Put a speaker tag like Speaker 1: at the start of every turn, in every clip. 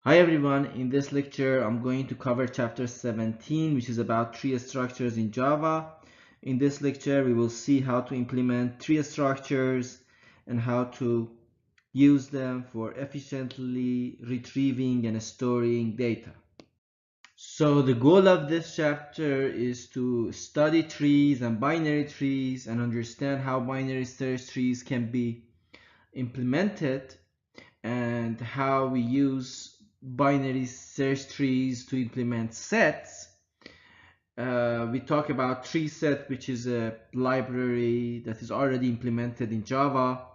Speaker 1: Hi everyone, in this lecture I'm going to cover chapter 17, which is about tree structures in Java. In this lecture we will see how to implement tree structures and how to use them for efficiently retrieving and storing data. So the goal of this chapter is to study trees and binary trees and understand how binary search trees can be implemented and how we use binary search trees to implement sets. We talk about TreeSet, which is a library that is already implemented in Java,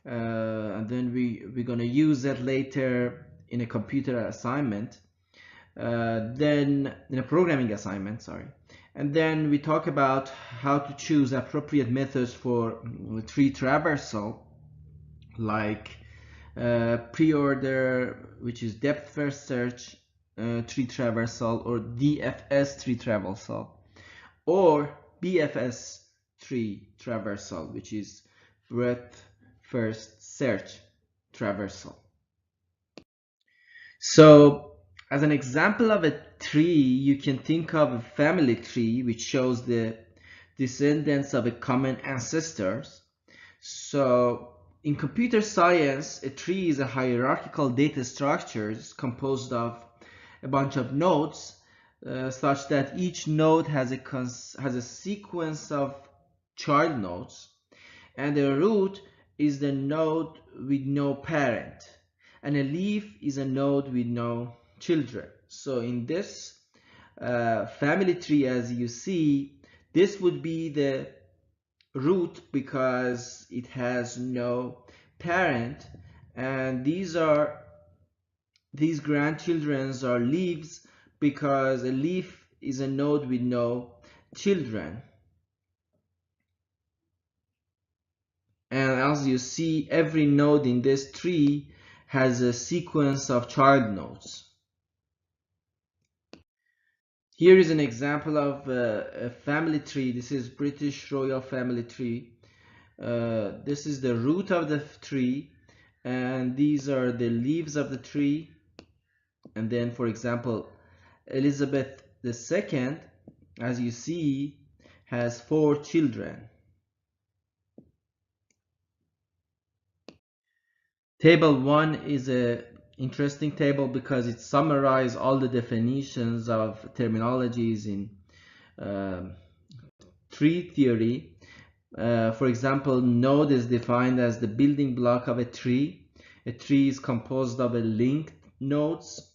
Speaker 1: and then we're going to use that later in a computer assignment, then in a programming assignment, sorry. And then we talk about how to choose appropriate methods for tree traversal, like Preorder, which is DepthFirst Search tree traversal, or DFS tree traversal, or BFS tree traversal, which is BroaderFirst Search traversal. So as an example of a tree, you can think of a family tree which shows the descendants of a common ancestors. So in computer science, a tree is a hierarchical data structure composed of a bunch of nodes, such that each node has a sequence of child nodes, and the root is the node with no parent, and a leaf is a node with no children. So in this family tree, as you see, this would be the root because it has no parent, and these grandchildren are leaves because a leaf is a node with no children. And as you see, every node in this tree has a sequence of child nodes. Here is an example of a family tree. This is British royal family tree. This is the root of the tree, and these are the leaves of the tree. And then, for example, Elizabeth II, as you see, has 4 children. Table 1 is a interesting table because it summarizes all the definitions of terminologies in tree theory. For example, node is defined as the building block of a tree. A tree is composed of linked nodes.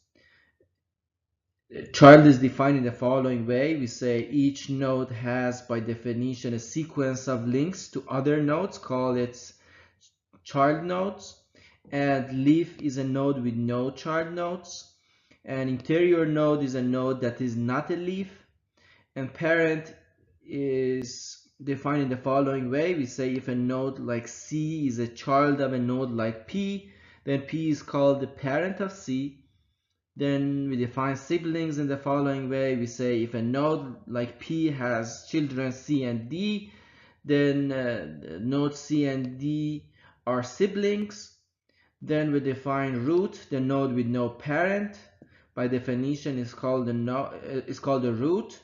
Speaker 1: Child is defined in the following way. We say each node has, by definition, a sequence of links to other nodes, call it child nodes. And leaf is a node with no child nodes. An interior node is a node that is not a leaf. And parent is defined in the following way. We say if a node like C is a child of a node like P, then P is called the parent of C. Then we define siblings in the following way. We say if a node like P has children C and D, then nodes C and D are siblings. Then we define root, the node with no parent. By definition, is called a root.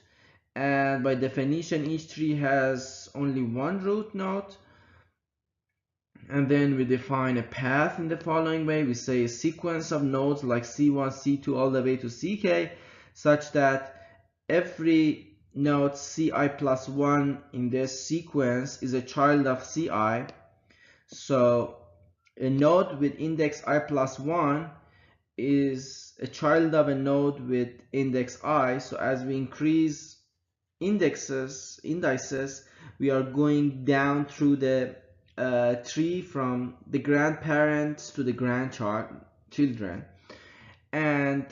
Speaker 1: And by definition, each tree has only one root node. And then we define a path in the following way. We say a sequence of nodes like C1, C2, all the way to CK, such that every node Ci plus 1 in this sequence is a child of Ci. So a node with index I plus 1 is a child of a node with index I. So as we increase indices, we are going down through the tree from the grandparents to the grandchildren. And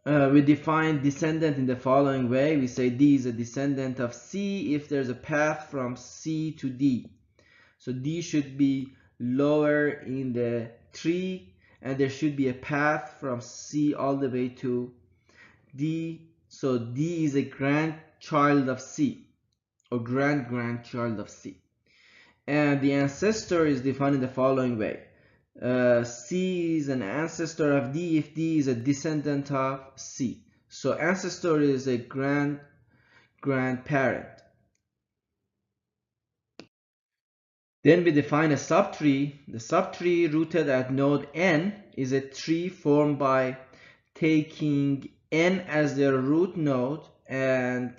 Speaker 1: we define descendant in the following way. We say D is a descendant of C if there's a path from C to D. So D should be lower in the tree, and there should be a path from C all the way to D. So D is a grandchild of C, or grandchild of C. And the ancestor is defined in the following way. C is an ancestor of D if D is a descendant of C. So ancestor is a grandparent. Then we define a subtree. The subtree rooted at node n is a tree formed by taking n as the root node and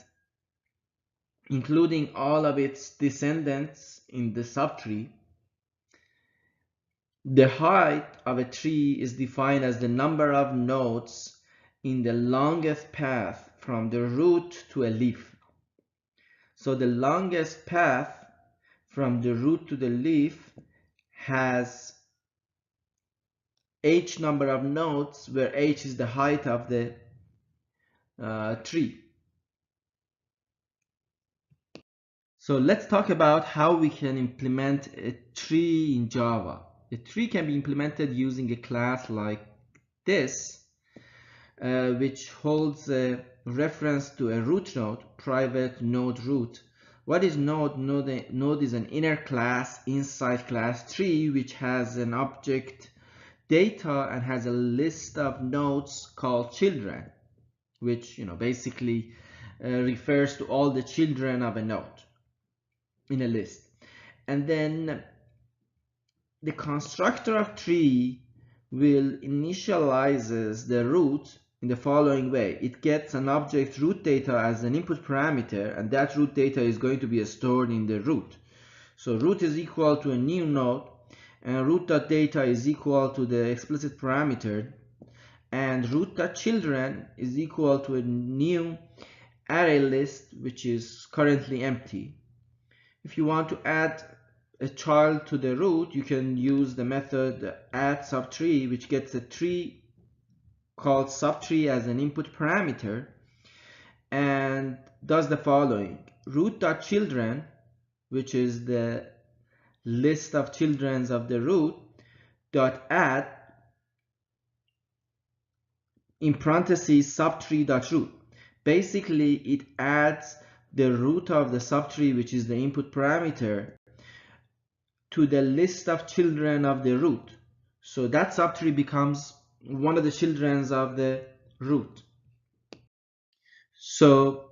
Speaker 1: including all of its descendants in the subtree. The height of a tree is defined as the number of nodes in the longest path from the root to a leaf. So the longest path from the root to the leaf has h number of nodes, where h is the height of the tree. So let's talk about how we can implement a tree in Java. A tree can be implemented using a class like this, which holds a reference to a root node, private node root. What is node? Node is an inner class inside class tree, which has an object data and has a list of nodes called children, which basically refers to all the children of a node in a list. And then the constructor of tree will initializes the root in the following way. It gets an object root data as an input parameter, and that root data is going to be stored in the root. So root is equal to a new node, and root.data is equal to the explicit parameter, and root.children is equal to a new array list which is currently empty. If you want to add a child to the root, you can use the method add subtree, which gets a tree called subtree as an input parameter and does the following. Root.children, which is the list of children of the root, dot add in parentheses subtree.root. Basically, it adds the root of the subtree, which is the input parameter, to the list of children of the root. So that subtree becomes one of the children of the root. So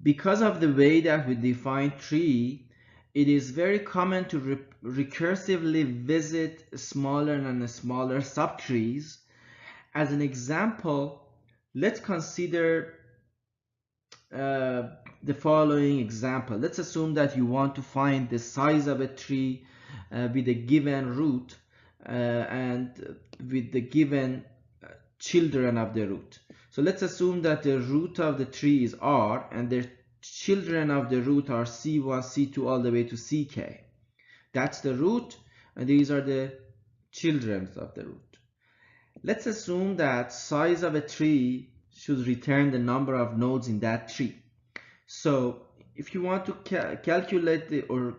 Speaker 1: because of the way that we define tree, it is very common to recursively visit smaller and smaller subtrees. As an example, let's consider the following example. Let's assume that you want to find the size of a tree with a given root and with the given children of the root. So let's assume that the root of the tree is R and the children of the root are C1, C2 all the way to CK. That's the root, and these are the children of the root. Let's assume that size of a tree should return the number of nodes in that tree. So if you want to calculate or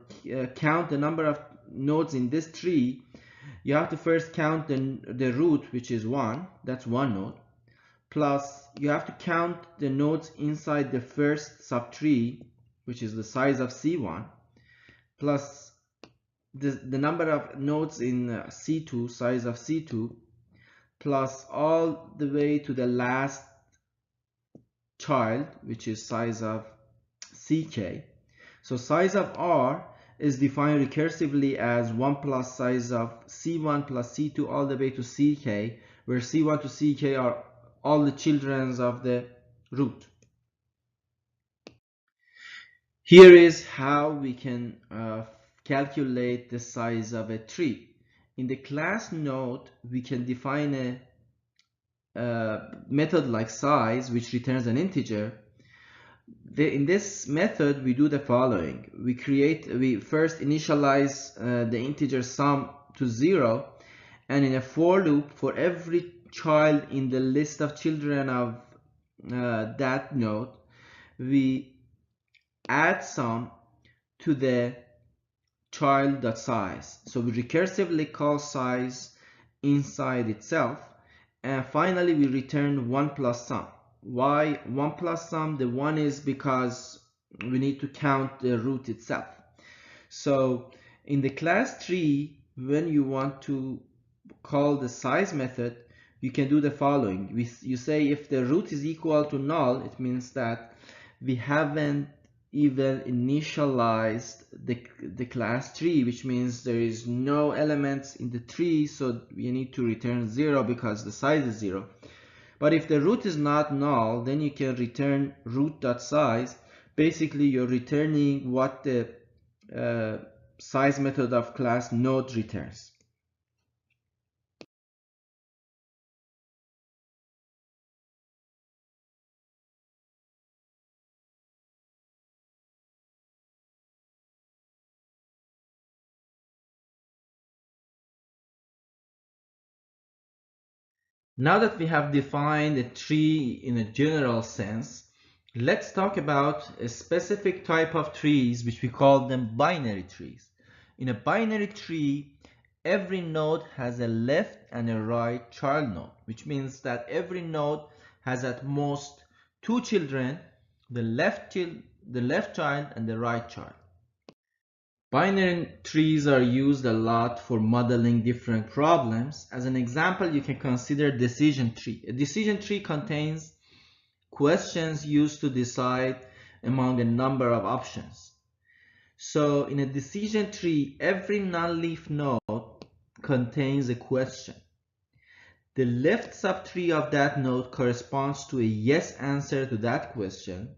Speaker 1: count the number of nodes in this tree, you have to first count the root, which is 1, that's one node, plus you have to count the nodes inside the first subtree, which is the size of C1, plus the number of nodes in C2, size of C2, plus all the way to the last child, which is size of CK. So size of R is defined recursively as 1 plus size of C1 plus C2 all the way to CK, where C1 to CK are all the children of the root. Here is how we can calculate the size of a tree. In the class node, we can define a method like size, which returns an integer. In this method, we do the following. We first initialize the integer sum to 0, and in a for loop, for every child in the list of children of that node, we add sum to the child.size. So we recursively call size inside itself, and finally we return 1 plus sum. Why 1 plus sum? The 1 is because we need to count the root itself. So in the class tree, when you want to call the size method, you can do the following. You say if the root is equal to null, it means that we haven't even initialized the class tree, which means there is no elements in the tree, so we need to return 0 because the size is 0. But if the root is not null, then you can return root.size. Basically, you're returning what the size method of class node returns. Now that we have defined a tree in a general sense, let's talk about a specific type of trees, which we call them binary trees. In a binary tree, every node has a left and a right child node, which means that every node has at most two children, the left child and the right child. Binary trees are used a lot for modeling different problems. As an example, you can consider decision tree. A decision tree contains questions used to decide among a number of options. So in a decision tree, every non-leaf node contains a question. The left subtree of that node corresponds to a yes answer to that question,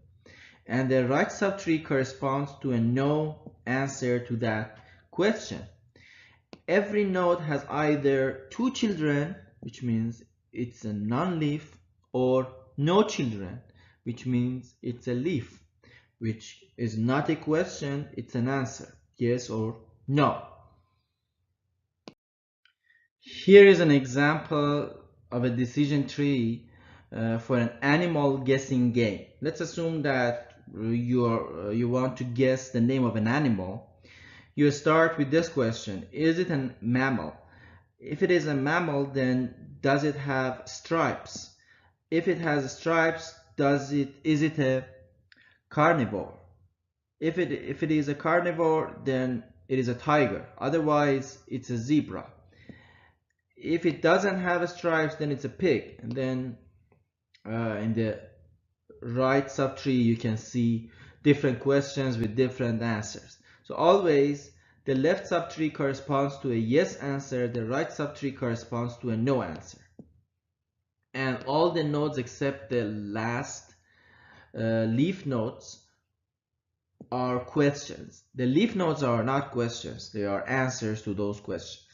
Speaker 1: and the right subtree corresponds to a no answer to that question. Every node has either two children, which means it's a non-leaf, or no children, which means it's a leaf, which is not a question, it's an answer, yes or no. Here is an example of a decision tree for an animal guessing game. Let's assume that you want to guess the name of an animal. You start with this question: is it a mammal? If it is a mammal, then does it have stripes? If it has stripes, is it a carnivore? If it is a carnivore, then it is a tiger. Otherwise, it's a zebra. If it doesn't have stripes, then it's a pig. And then in the right subtree, you can see different questions with different answers. So always the left subtree corresponds to a yes answer, the right subtree corresponds to a no answer. And all the nodes except the last leaf nodes are questions. The leaf nodes are not questions, they are answers to those questions.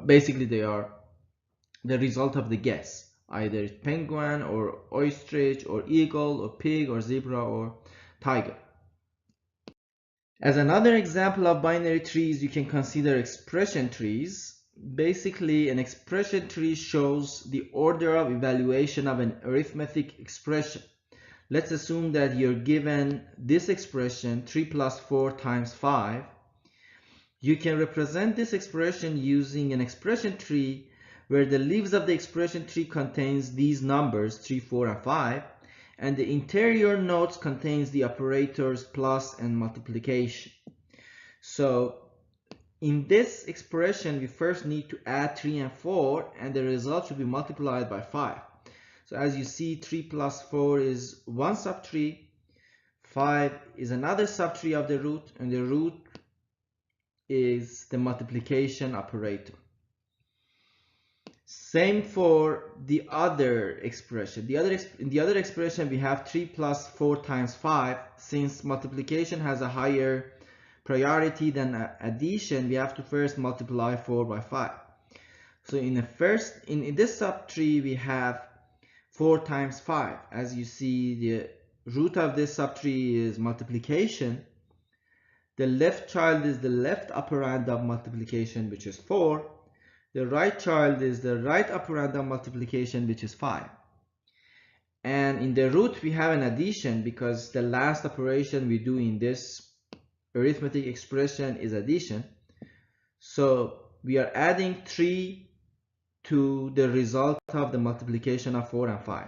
Speaker 1: Basically, they are the result of the guess. Either it's penguin or ostrich or eagle or pig or zebra or tiger. As another example of binary trees, you can consider expression trees. Basically, an expression tree shows the order of evaluation of an arithmetic expression. Let's assume that you're given this expression, 3 plus 4 times 5. You can represent this expression using an expression tree where the leaves of the expression tree contains these numbers 3, 4, and 5, and the interior nodes contains the operators plus and multiplication. So in this expression, we first need to add 3 and 4, and the result should be multiplied by 5. So as you see, 3 plus 4 is one subtree, 5 is another subtree of the root, and the root is the multiplication operator. Same for the other expression. In the other expression, we have 3 plus 4 times 5. Since multiplication has a higher priority than addition, we have to first multiply 4 by 5. So in this subtree, we have 4 times 5. As you see, the root of this subtree is multiplication. The left child is the left operand of multiplication, which is 4. The right child is the right operand of multiplication, which is 5. And in the root, we have an addition because the last operation we do in this arithmetic expression is addition. So we are adding 3 to the result of the multiplication of 4 and 5.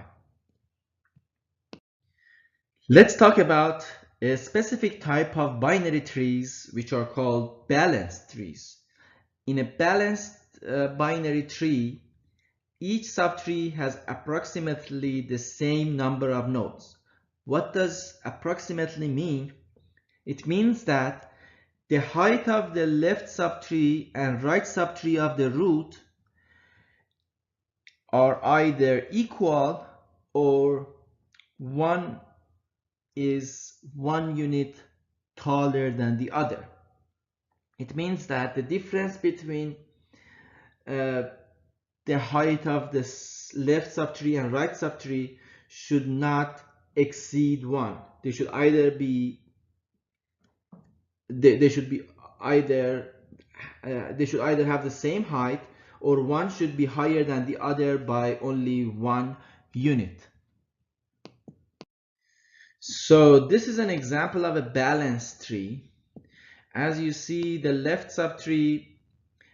Speaker 1: Let's talk about a specific type of binary trees which are called balanced trees. In a balanced binary tree, each subtree has approximately the same number of nodes. What does approximately mean? It means that the height of the left subtree and right subtree of the root are either equal or one is 1 unit taller than the other. It means that the difference between the height of the left subtree and right subtree should not exceed 1. They should either be they should either have the same height, or one should be higher than the other by only 1 unit. So this is an example of a balanced tree. As you see, the left subtree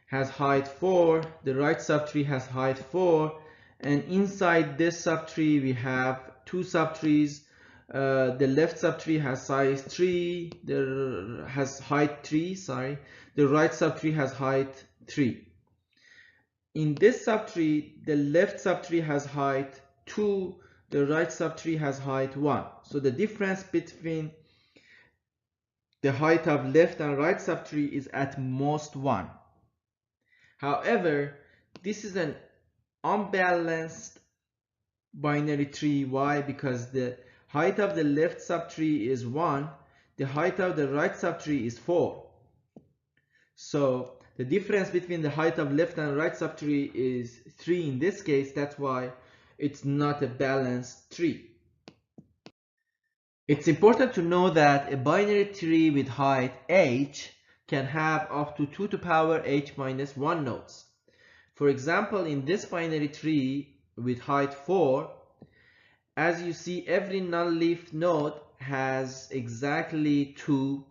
Speaker 1: has height 4, the right subtree has height 4, and inside this subtree we have two subtrees. The left subtree has size 3, has height 3, sorry. The right subtree has height 3. In this subtree, the left subtree has height 2, the right subtree has height 1. So the difference between the height of left and right subtree is at most 1. However, this is an unbalanced binary tree. Why? Because the height of the left subtree is 1, the height of the right subtree is 4. So the difference between the height of left and right subtree is 3 in this case. That's why it's not a balanced tree. It's important to know that a binary tree with height h can have up to 2 to the power h minus 1 nodes. For example, in this binary tree with height 4, as you see, every non-leaf node has exactly 2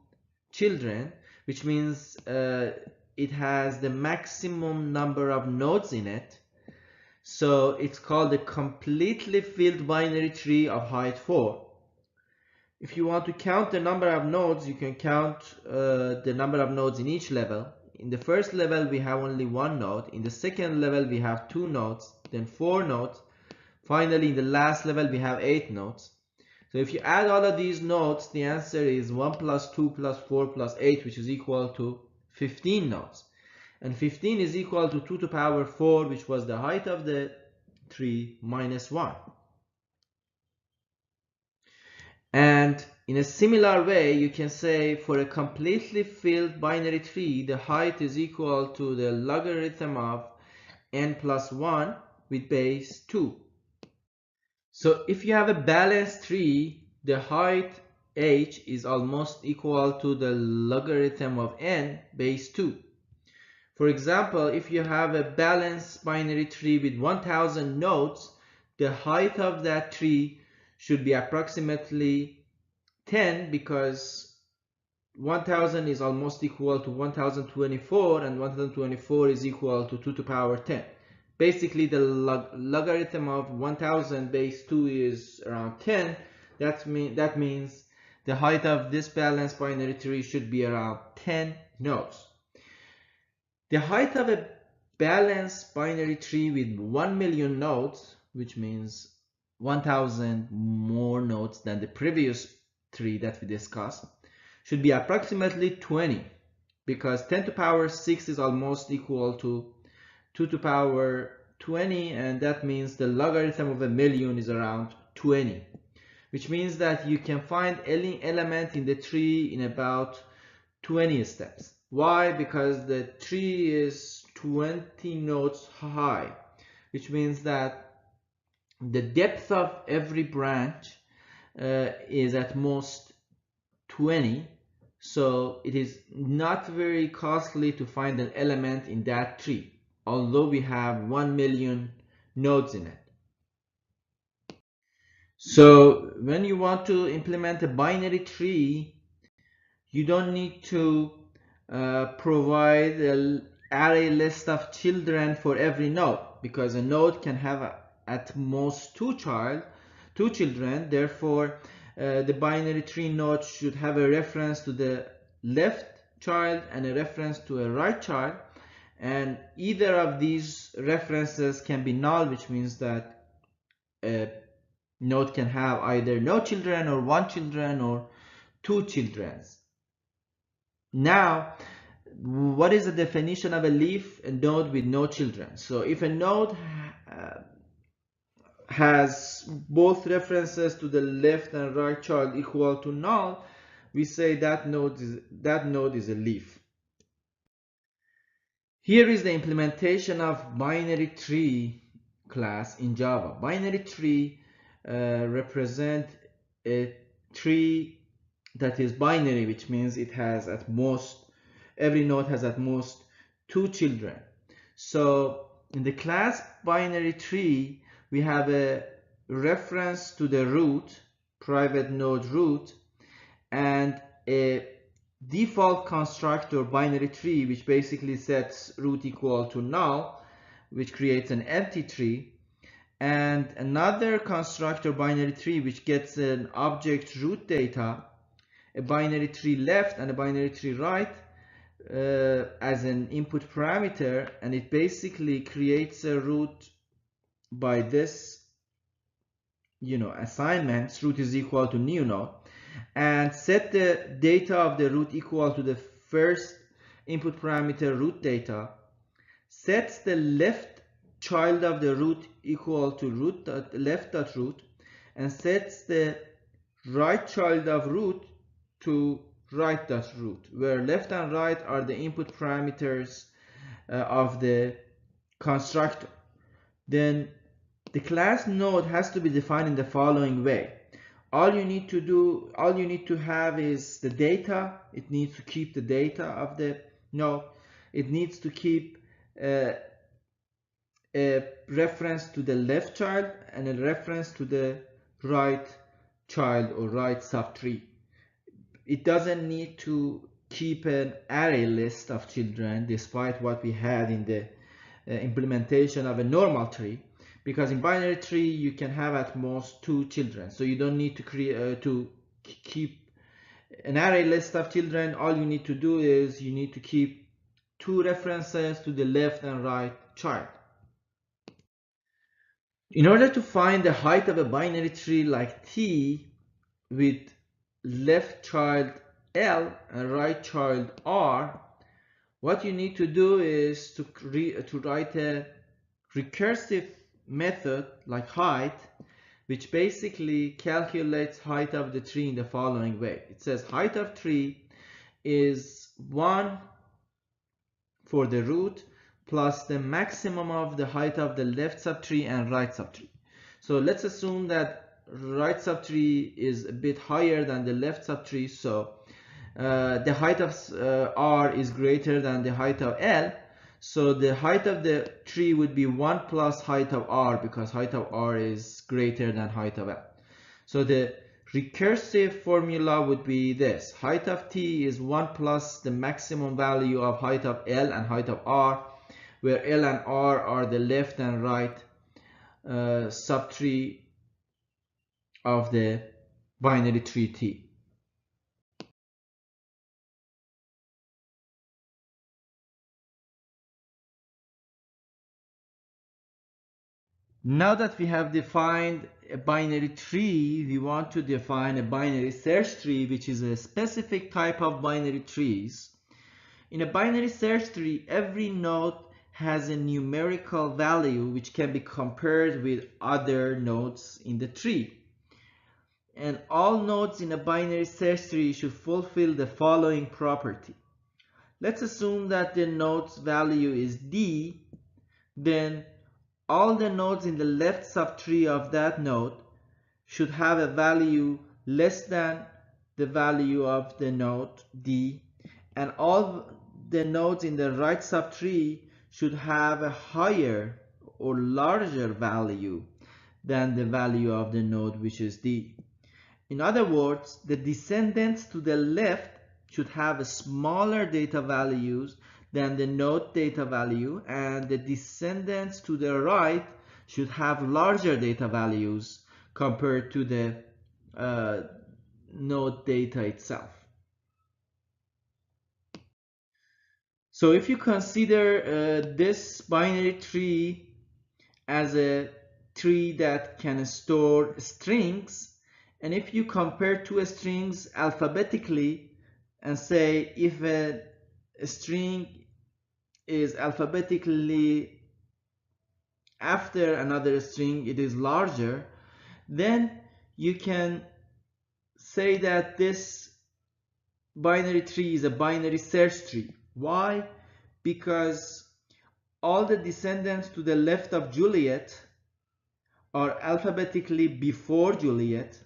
Speaker 1: children, which means it has the maximum number of nodes in it. So it's called a completely filled binary tree of height 4. If you want to count the number of nodes, you can count the number of nodes in each level. In the first level we have only 1 node, in the second level we have 2 nodes, then 4 nodes, finally in the last level we have 8 nodes. So if you add all of these nodes, the answer is 1 plus 2 plus 4 plus 8, which is equal to 15 nodes. And 15 is equal to 2 to the power 4, which was the height of the tree, minus 1. And in a similar way, you can say for a completely filled binary tree, the height is equal to the logarithm of n plus 1 with base 2. So if you have a balanced tree, the height h is almost equal to the logarithm of n base 2. For example, if you have a balanced binary tree with 1000 nodes, the height of that tree should be approximately 10, because 1000 is almost equal to 1024, and 1024 is equal to 2 to the power 10. Basically, the logarithm of 1000 base 2 is around 10. That means the height of this balanced binary tree should be around 10 nodes. The height of a balanced binary tree with 1 million nodes, which means 1000 more nodes than the previous tree that we discussed, should be approximately 20, because 10 to the power 6 is almost equal to 2 to the power 20, and that means the logarithm of a million is around 20, which means that you can find any element in the tree in about 20 steps. Why? Because the tree is 20 nodes high, which means that the depth of every branch is at most 20. So it is not very costly to find an element in that tree, although we have 1 million nodes in it. So when you want to implement a binary tree, you don't need to provide an array list of children for every node, because a node can have at most 2 children. Therefore, the binary tree node should have a reference to the left child and a reference to a right child, and either of these references can be null, which means that a node can have either no children or one children or two children. Now, what is the definition of a leaf? A node with no children. So if a node has both references to the left and right child equal to null, we say that node is a leaf. Here is the implementation of binary tree class in Java. Binary tree represent a tree that is binary, which means it has at most, every node has at most two children. So in the class binary tree, we have a reference to the root, private node root, and a default constructor binary tree, which basically sets root equal to null, which creates an empty tree, and another constructor binary tree which gets an object root data, a binary tree left and a binary tree right as an input parameter, and it basically creates a root by this assignment. Root is equal to new node, and set the data of the root equal to the first input parameter root data, sets the left child of the root equal to left.root, and sets the right child of root to right.root, where left and right are the input parameters of the constructor. Then the class node has to be defined in the following way. All you need to have is the data. It needs to keep the data of the node. It needs to keep a reference to the left child and a reference to the right child or right subtree. It doesn't need to keep an array list of children, despite what we had in the implementation of a normal tree, because in binary tree you can have at most two children, so you don't need to create to keep an array list of children. All you need to do is you need to keep two references to the left and right child. In order to find the height of a binary tree like T with left child L and right child R, what you need to do is to write a recursive method like height, which basically calculates height of the tree in the following way. It says height of tree is 1 for the root plus the maximum of the height of the left subtree and right subtree. So let's assume that right subtree is a bit higher than the left subtree, so the height of R is greater than the height of L. So the height of the tree would be 1 plus height of R, because height of R is greater than height of L. So the recursive formula would be this: height of T is 1 plus the maximum value of height of L and height of R, where L and R are the left and right subtree of the binary tree T. Now that we have defined a binary tree, we want to define a binary search tree, which is a specific type of binary trees. In a binary search tree, every node has a numerical value which can be compared with other nodes in the tree. And all nodes in a binary search tree should fulfill the following property. Let's assume that the node's value is D, then all the nodes in the left subtree of that node should have a value less than the value of the node D, and all the nodes in the right subtree should have a higher or larger value than the value of the node which is D. In other words, the descendants to the left should have smaller data values than the node data value, and the descendants to the right should have larger data values compared to the node data itself. So if you consider this binary tree as a tree that can store strings, and if you compare two strings alphabetically and say if a string is alphabetically after another string, it is larger, then you can say that this binary tree is a binary search tree. Why? Because all the descendants to the left of Juliet are alphabetically before Juliet,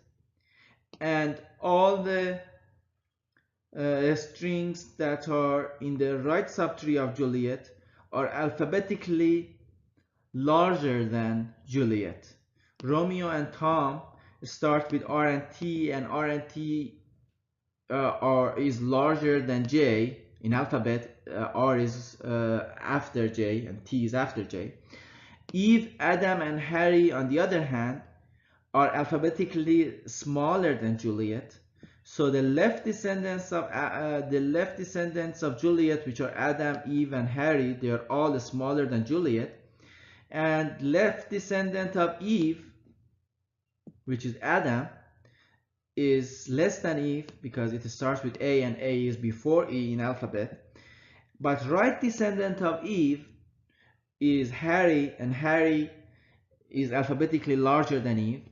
Speaker 1: and all the strings that are in the right subtree of Juliet are alphabetically larger than Juliet. Romeo and Tom start with R and T, and R and T is larger than J in alphabet. R is after J and T is after J. Eve, Adam, and Harry, on the other hand, are alphabetically smaller than Juliet. So the left descendants of Juliet, which are Adam, Eve, and Harry, they are all smaller than Juliet. And left descendant of Eve, which is Adam, is less than Eve because it starts with A and A is before E in alphabet. But right descendant of Eve is Harry, and Harry is alphabetically larger than Eve.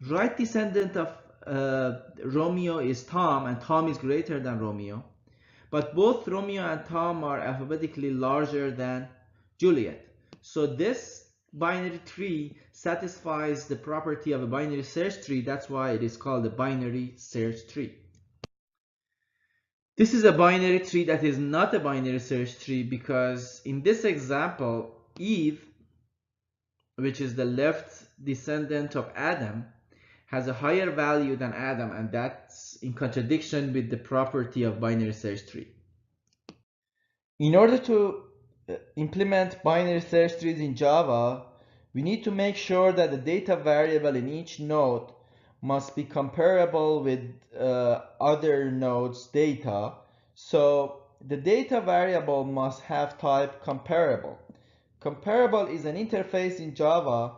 Speaker 1: Right descendant of Romeo is Tom, and Tom is greater than Romeo. But both Romeo and Tom are alphabetically larger than Juliet. So this binary tree satisfies the property of a binary search tree. That's why it is called a binary search tree. This is a binary tree that is not a binary search tree because in this example, Eve, which is the left descendant of Adam, has a higher value than Adam, and that's in contradiction with the property of binary search tree. In order to implement binary search trees in Java, we need to make sure that the data variable in each node must be comparable with other nodes' data. So the data variable must have type comparable. Comparable is an interface in Java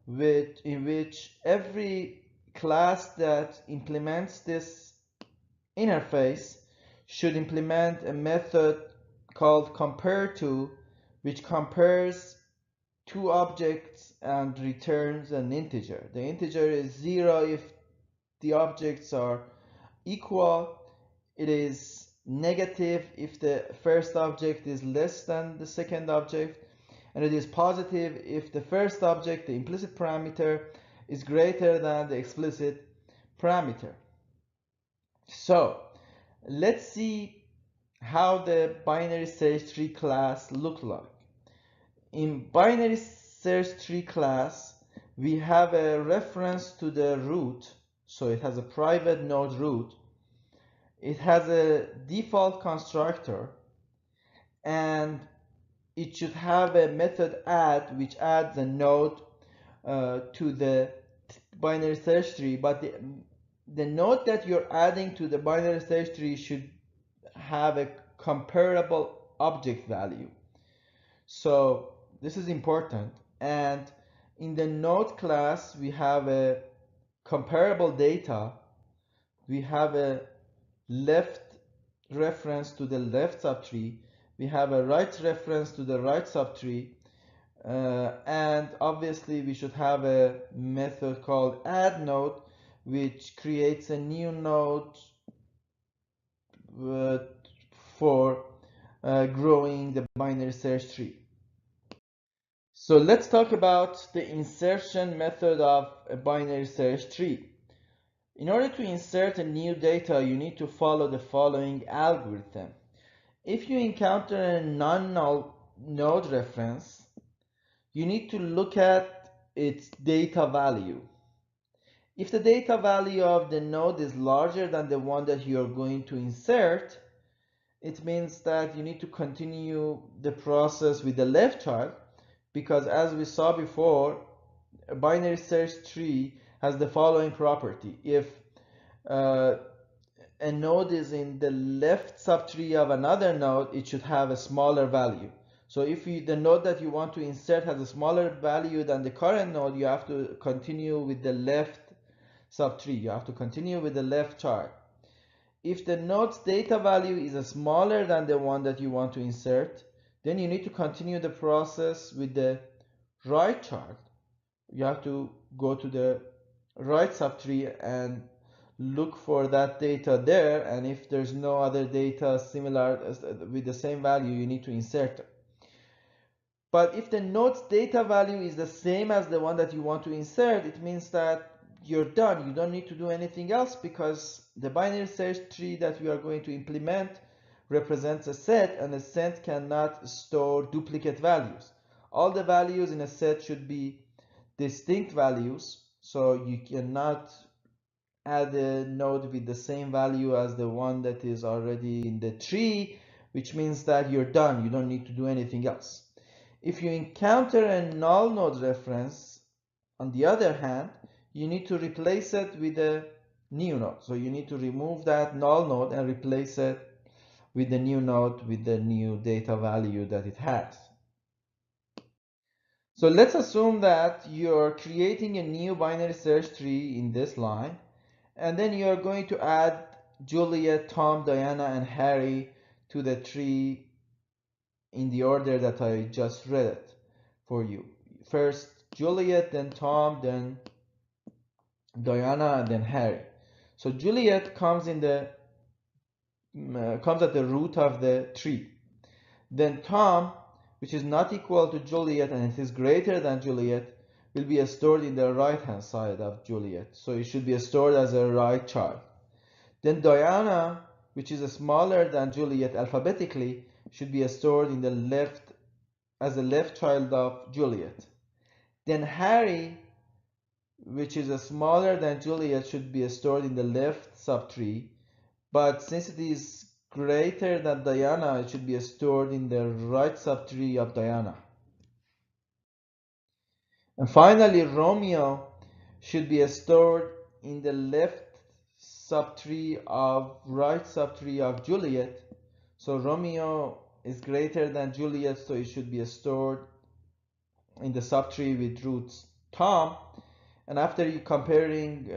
Speaker 1: in which every class that implements this interface should implement a method called compareTo, which compares two objects and returns an integer. The integer is 0 if the objects are equal. It is negative if the first object is less than the second object, and it is positive if the first object, the implicit parameter, is greater than the explicit parameter. So let's see how the binary search tree class looks like. In binary search tree class, we have a reference to the root, so it has a private node root. It has a default constructor, and it should have a method add, which adds a node to the binary search tree, but the node that you're adding to the binary search tree should have a comparable object value. So this is important, and in the node class we have a comparable data. We have a left reference to the left subtree, we have a right reference to the right subtree, and obviously we should have a method called add node, which creates a new node for growing the binary search tree. So let's talk about the insertion method of a binary search tree. In order to insert a new data, you need to follow the following algorithm. If you encounter a non-null node reference, you need to look at its data value. If the data value of the node is larger than the one that you are going to insert, it means that you need to continue the process with the left child, because as we saw before, a binary search tree has the following property. If a node is in the left subtree of another node, it should have a smaller value. So if the node that you want to insert has a smaller value than the current node, you have to continue with the left subtree. You have to continue with the left child. If the node's data value is smaller than the one that you want to insert, then you need to continue the process with the right child. You have to go to the right subtree and look for that data there, and if there's no other data similar with the same value, you need to insert it. But if the node's data value is the same as the one that you want to insert, it means that you're done. You don't need to do anything else, because the binary search tree that we are going to implement represents a set, and a set cannot store duplicate values. All the values in a set should be distinct values, so you cannot add a node with the same value as the one that is already in the tree, which means that you're done. You don't need to do anything else. If you encounter a null node reference, on the other hand, you need to replace it with a new node. So you need to remove that null node and replace it with the new node with the new data value that it has. So let's assume that you're creating a new binary search tree in this line, and then you're going to add Juliet, Tom, Diana, and Harry to the tree in the order that I just read it for you. First Juliet, then Tom, then Diana, and then Harry. So Juliet comes in the comes at the root of the tree. Then Tom, which is not equal to Juliet and it is greater than Juliet, will be stored in the right hand side of Juliet. So it should be stored as a right child. Then Diana, which is smaller than Juliet alphabetically, should be stored in the left as a left child of Juliet. Then Harry, which is smaller than Juliet, should be stored in the left subtree, but since it is greater than Diana, it should be stored in the right subtree of Diana. And finally, Romeo should be stored in the left subtree of right subtree of Juliet. So Romeo is greater than Juliet, so it should be stored in the subtree with roots Tom. And after you comparing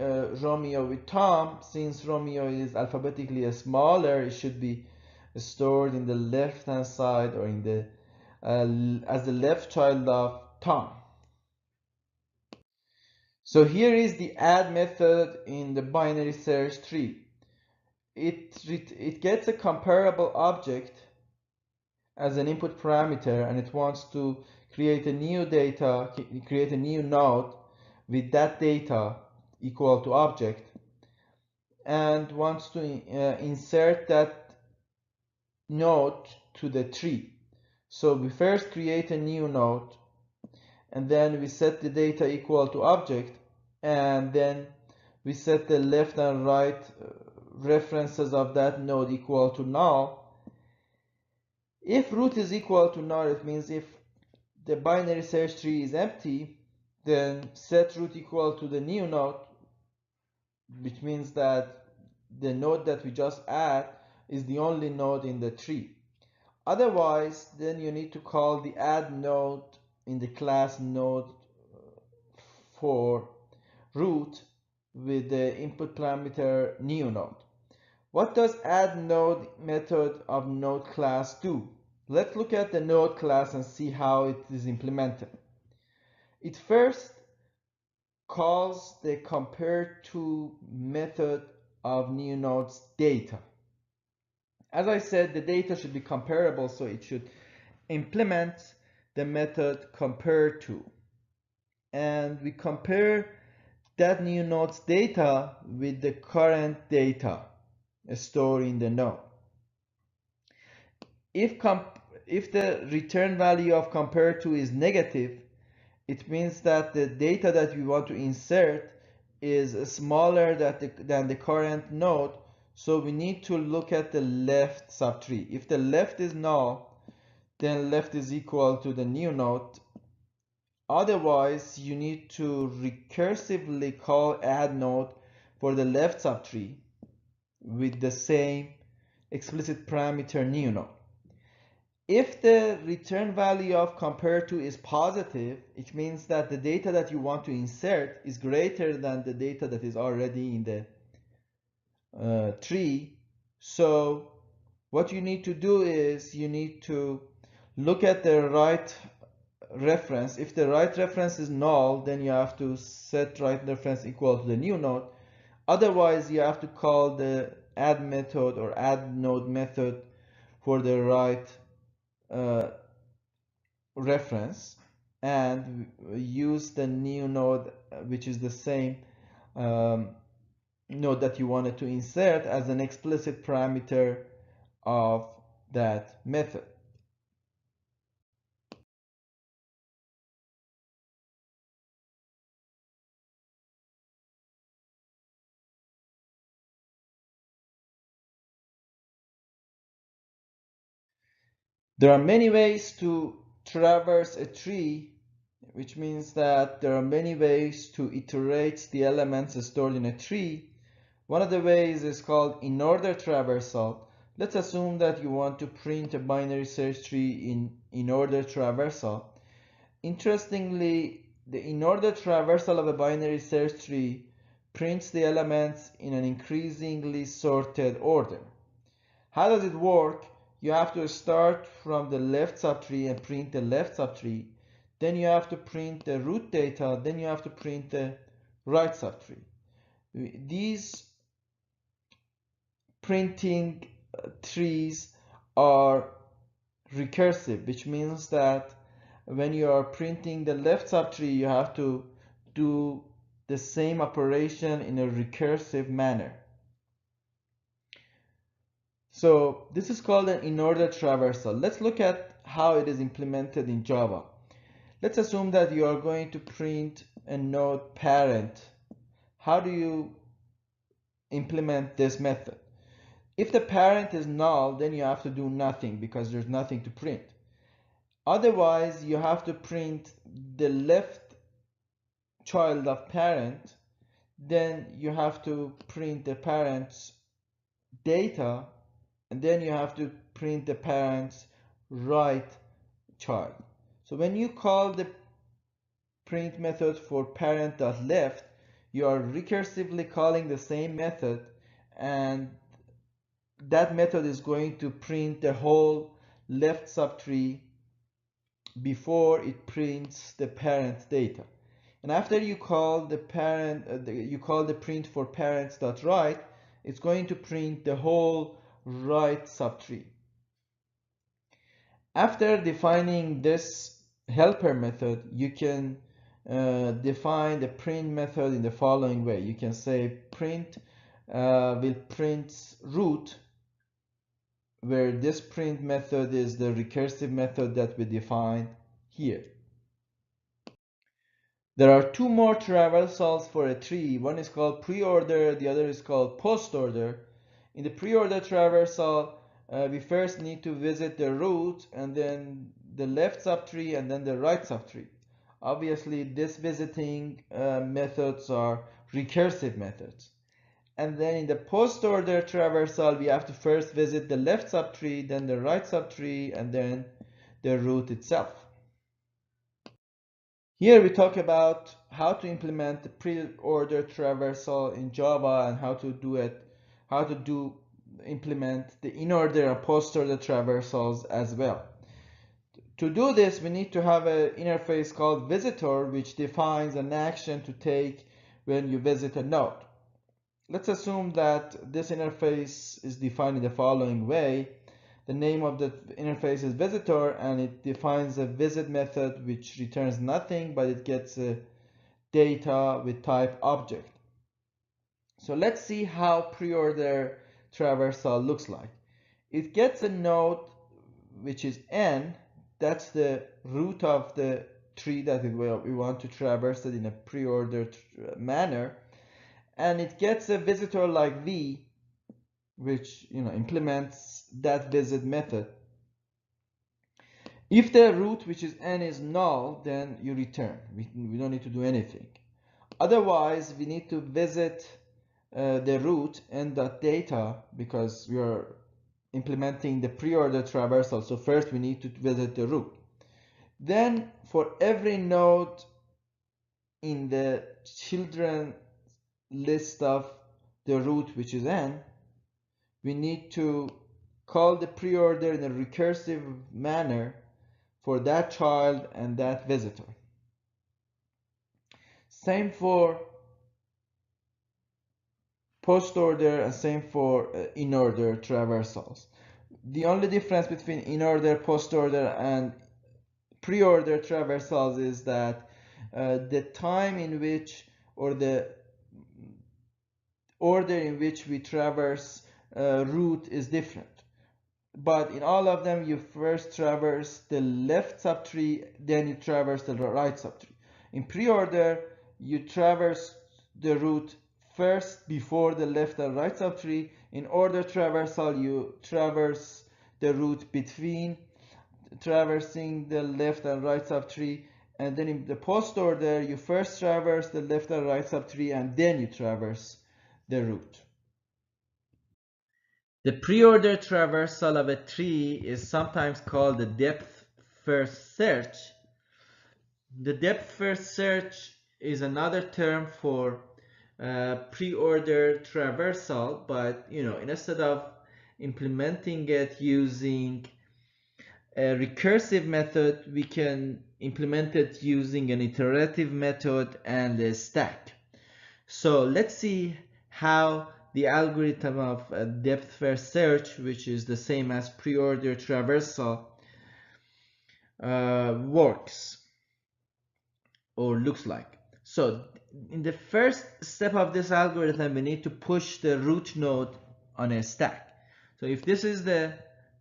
Speaker 1: Romeo with Tom, since Romeo is alphabetically smaller, it should be stored in the left hand side, or in the as the left child of Tom. So here is the add method in the binary search tree. It gets a comparable object as an input parameter, and it wants to create a new node with that data equal to object, and wants to insert that node to the tree. So we first create a new node, and then we set the data equal to object, and then we set the left and right references of that node equal to null. If root is equal to null, it means if the binary search tree is empty, then set root equal to the new node, which means that the node that we just add is the only node in the tree. Otherwise, then you need to call the add node in the class node for root with the input parameter new node. What does add node method of node class do? Let's look at the node class and see how it is implemented. It first calls the compare to method of new node's data. As I said, the data should be comparable, so it should implement the method compare to. And we compare that new node's data with the current data stored in the node. If the return value of compare to is negative, it means that the data that we want to insert is smaller than the current node, so we need to look at the left subtree. If the left is null, then left is equal to the new node. Otherwise, you need to recursively call add node for the left subtree, with the same explicit parameter new node. If the return value of compare to is positive, it means that the data that you want to insert is greater than the data that is already in the tree. So what you need to do is you need to look at the right reference. If the right reference is null, then you have to set right reference equal to the new node. Otherwise, you have to call the add method or add node method for the right reference and use the new node, which is the same node that you wanted to insert, as an explicit parameter of that method. There are many ways to traverse a tree, which means that there are many ways to iterate the elements stored in a tree. One of the ways is called Inorder Traversal. Let's assume that you want to print a binary search tree in Inorder Traversal. Interestingly, the Inorder Traversal of a binary search tree prints the elements in an increasingly sorted order. How does it work? You have to start from the left subtree and print the left subtree. Then you have to print the root data. Then you have to print the right subtree. These printing trees are recursive, which means that when you are printing the left subtree, you have to do the same operation in a recursive manner. So this is called an Inorder Traversal. Let's look at how it is implemented in Java. Let's assume that you are going to print a node parent. How do you implement this method? If the parent is null, then you have to do nothing because there's nothing to print. Otherwise, you have to print the left child of parent. Then you have to print the parent's data, and then you have to print the parent's right child. So when you call the print method for parent.left, you are recursively calling the same method, and that method is going to print the whole left subtree before it prints the parent data. And after you call the print for parents.right, it's going to print the whole right subtree. After defining this helper method, you can define the print method in the following way. You can say print will print root, where this print method is the recursive method that we defined here. There are two more traversals for a tree. One is called preorder, the other is called postorder. In the preorder traversal, we first need to visit the root and then the left subtree and then the right subtree. Obviously, this visiting methods are recursive methods. And then in the postorder traversal, we have to first visit the left subtree, then the right subtree, and then the root itself. Here we talk about how to implement the preorder traversal in Java and how to implement the inorder and postorder traversals as well. To do this, we need to have an interface called visitor, which defines an action to take when you visit a node. Let's assume that this interface is defined in the following way. The name of the interface is visitor, and it defines a visit method which returns nothing, but it gets a data with type object. So let's see how preorder traversal looks like. It gets a node which is n. That's the root of the tree that we want to traverse it in a preordered manner, and it gets a visitor like v, which implements that visit method. If the root, which is n, is null, then you return. We don't need to do anything. Otherwise, we need to visit the root n.data, because we are implementing the preorder traversal. So first we need to visit the root. Then for every node in the children list of the root, which is n, we need to call the preorder in a recursive manner for that child and that visitor. Same for post order and same for in-order traversals. The only difference between in-order, post order, and pre-order traversals is that the time in which, or the order in which we traverse root is different. But in all of them, you first traverse the left subtree, then you traverse the right subtree. In pre-order, you traverse the root first before the left and right subtree. In order traversal, you traverse the root between traversing the left and right subtree. And then in the post order, you first traverse the left and right subtree, and then you traverse the root. The preorder traversal of a tree is sometimes called the DepthFirst Search. The DepthFirst Search is another term for preorder traversal, but instead of implementing it using a recursive method, we can implement it using an iterative method and a stack. So let's see how the algorithm of DepthFirst Search, which is the same as preorder traversal, works or looks like. So in the first step of this algorithm, we need to push the root node on a stack. So if this is the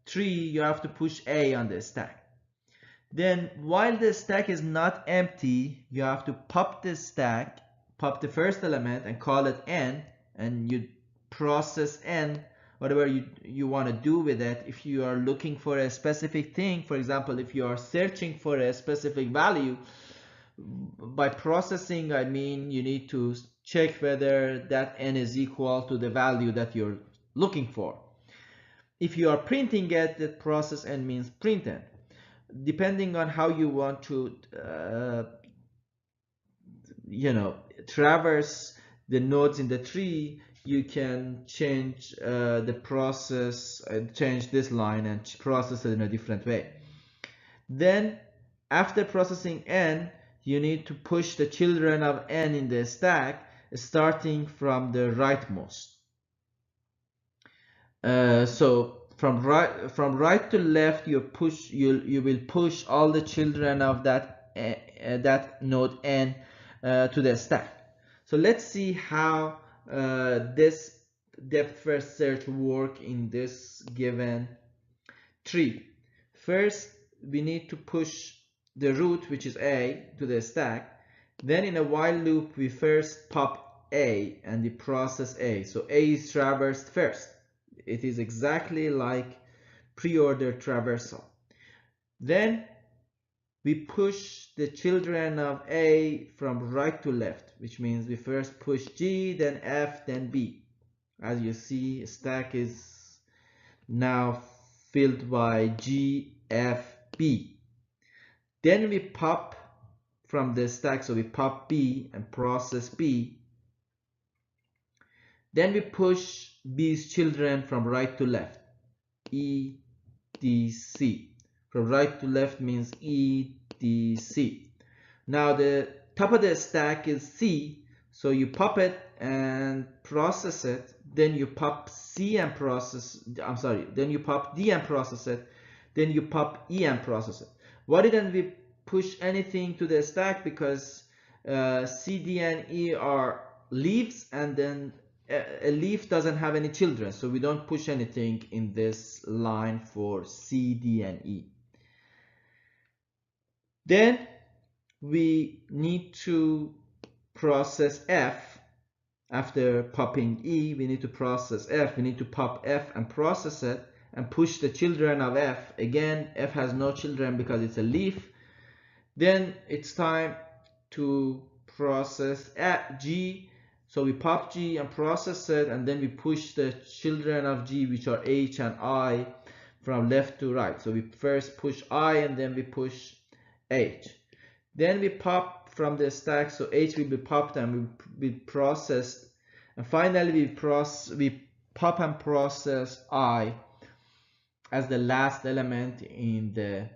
Speaker 1: tree, you have to push A on the stack. Then while the stack is not empty, you have to pop the stack, pop the first element and call it n, and you process n, whatever you want to do with it. If you are looking for a specific thing, for example, if you are searching for a specific value, by processing I mean you need to check whether that n is equal to the value that you're looking for. If you are printing it, that process n means print n. Depending on how you want to traverse the nodes in the tree, you can change the process, change this line and process it in a different way. Then after processing n, you need to push the children of n in the stack starting from the rightmost. So from right to left, you will push all the children of that node n to the stack. So let's see how this DepthFirst Search work in this given tree. First, we need to push the root, which is A, to the stack. Then in a while loop, we first pop A and we process A. So A is traversed first. It is exactly like preorder traversal. Then we push the children of A from right to left, which means we first push G, then F, then B. As you see, stack is now filled by G, F, B. Then we pop from the stack, so we pop B and process B. Then we push B's children from right to left, E, D, C. From right to left means E, D, C. Now the top of the stack is C, so you pop it and process it. Then you pop C and process, then you pop D and process it. Then you pop E and process it. Why didn't we push anything to the stack? Because C, D, and E are leaves, and then a leaf doesn't have any children, so we don't push anything in this line for C, D, and E. Then we need to process F. After popping E, we need to process F. We need to pop F and process it and push the children of F. Again, F has no children because it's a leaf. Then it's time to process G. So we pop G and process it, and then we push the children of G, which are H and I, from left to right. So we first push I and then we push H. Then we pop from the stack, so H will be popped and will be processed. And finally we pop and process I as the last element in the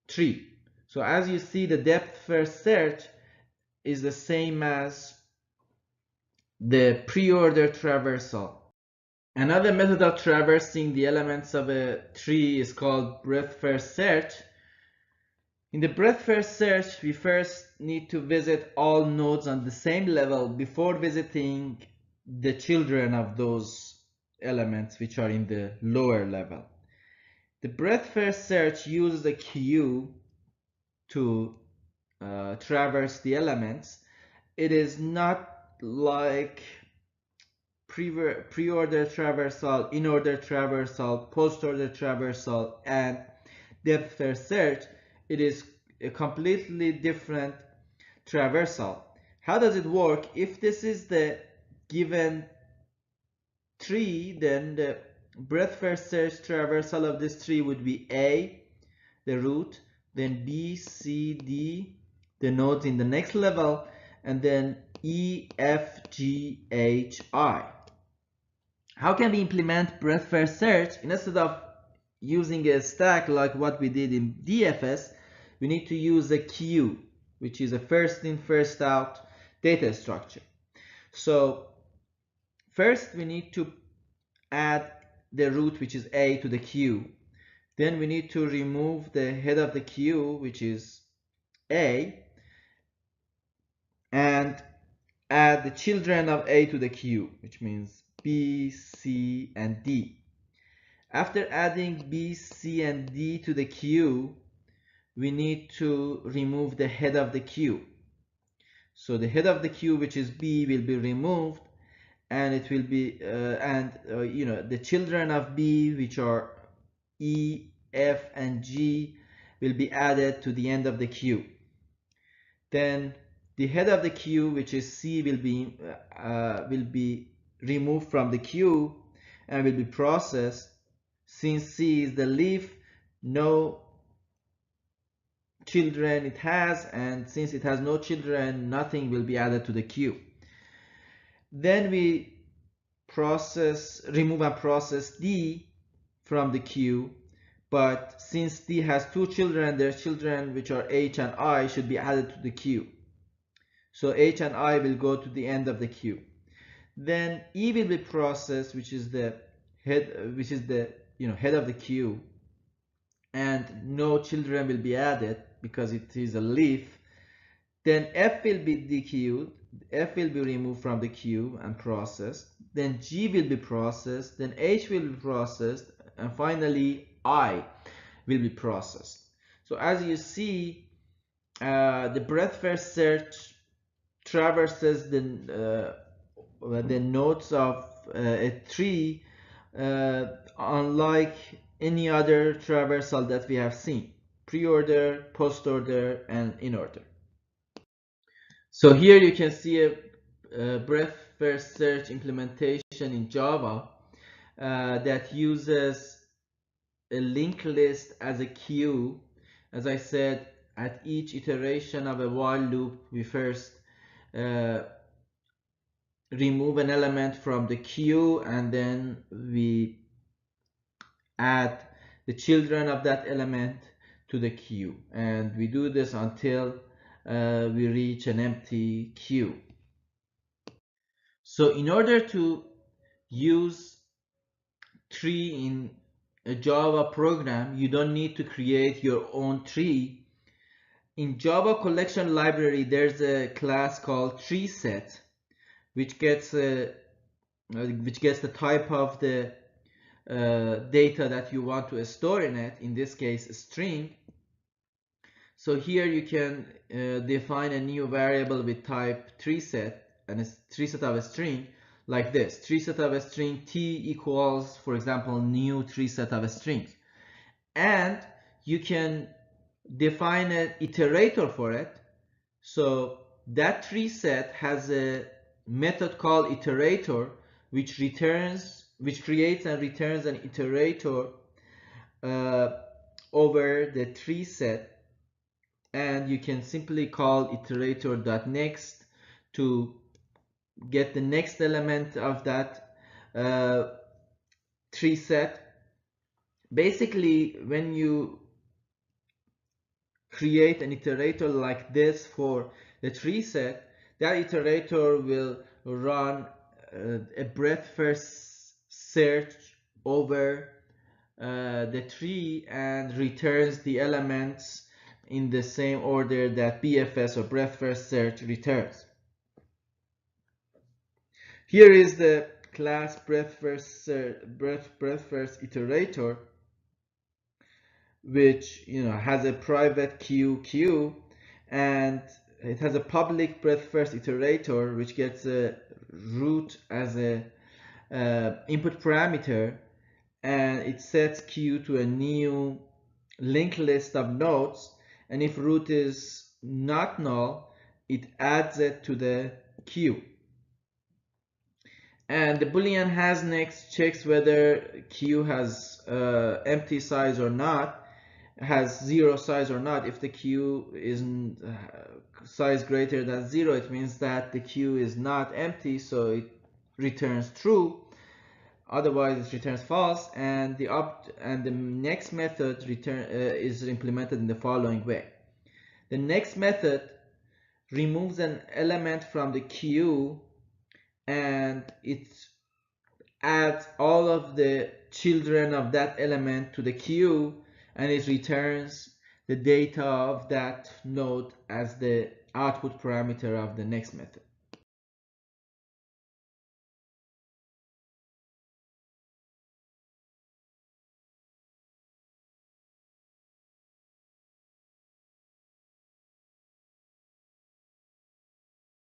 Speaker 1: tree. So as you see, the depth first search is the same as the preorder traversal. Another method of traversing the elements of a tree is called breadth-first search. In the breadth-first search, we first need to visit all nodes on the same level before visiting the children of those elements which are in the lower level. The breadth-first search uses a queue to traverse the elements. It is not like preorder traversal, inorder traversal, postorder traversal, and DepthFirst Search. It is a completely different traversal. How does it work? If this is the given tree, then the breadth-first search traversal of this tree would be A, the root, then B, C, D, the nodes in the next level, and then E, F, G, H, I. How can we implement breadth-first search? Instead of using a stack like what we did in DFS, we need to use a queue, which is a first in, first out data structure. So first we need to add the root, which is A, to the queue. Then we need to remove the head of the queue, which is A, and add the children of A to the queue, which means B, C, and D. After adding B, C, and D to the queue, we need to remove the head of the queue. So the head of the queue, which is B, will be removed, and it will be the children of B, which are E, F, and G, will be added to the end of the queue. Then the head of the queue, which is C, will be removed from the queue and will be processed. Since C is the leaf, no children it has, and since it has no children, nothing will be added to the queue. Then we remove and process D from the queue, but since D has two children, their children, which are H and I, should be added to the queue. So H and I will go to the end of the queue. Then E will be processed, which is the head of the queue, and no children will be added because it is a leaf. Then F will be dequeued, F will be removed from the queue and processed. Then G will be processed, then H will be processed, and finally I will be processed. So as you see, the breadth-first search traverses the nodes of a tree unlike any other traversal that we have seen: preorder, postorder, and inorder. So here you can see a breadth-first search implementation in Java that uses a linked list as a queue. As I said, at each iteration of a while loop, we first remove an element from the queue, and then we add the children of that element to the queue, and we do this until we reach an empty queue. So in order to use tree in a Java program, you don't need to create your own tree. In Java collection library, there's a class called TreeSet, which gets the type of the data that you want to store in it, in this case a string. So here you can define a new variable with type TreeSet, and a TreeSet of a string like this: TreeSet of a string T equals, for example, new TreeSet of a string. And you can define an iterator for it. So that TreeSet has a method called iterator, which creates and returns an iterator over the TreeSet, and you can simply call iterator.next to get the next element of that TreeSet. Basically, when you create an iterator like this for the TreeSet, that iterator will run a breadth-first search over the tree and returns the elements in the same order that BFS or breadth-first search returns. Here is the class breadth-first iterator, which has a private queue, and it has a public breadth-first iterator which gets a root as a input parameter, and it sets queue to a new linked list of nodes, and if root is not null, it adds it to the queue. And the boolean hasNext checks whether queue has empty size or not, has 0 size or not. If the queue is size greater than 0, it means that the queue is not empty, so it returns true. Otherwise, it returns false. And the next method is implemented in the following way. The next method removes an element from the queue, and it adds all of the children of that element to the queue, and it returns the data of that node as the output parameter of the next method.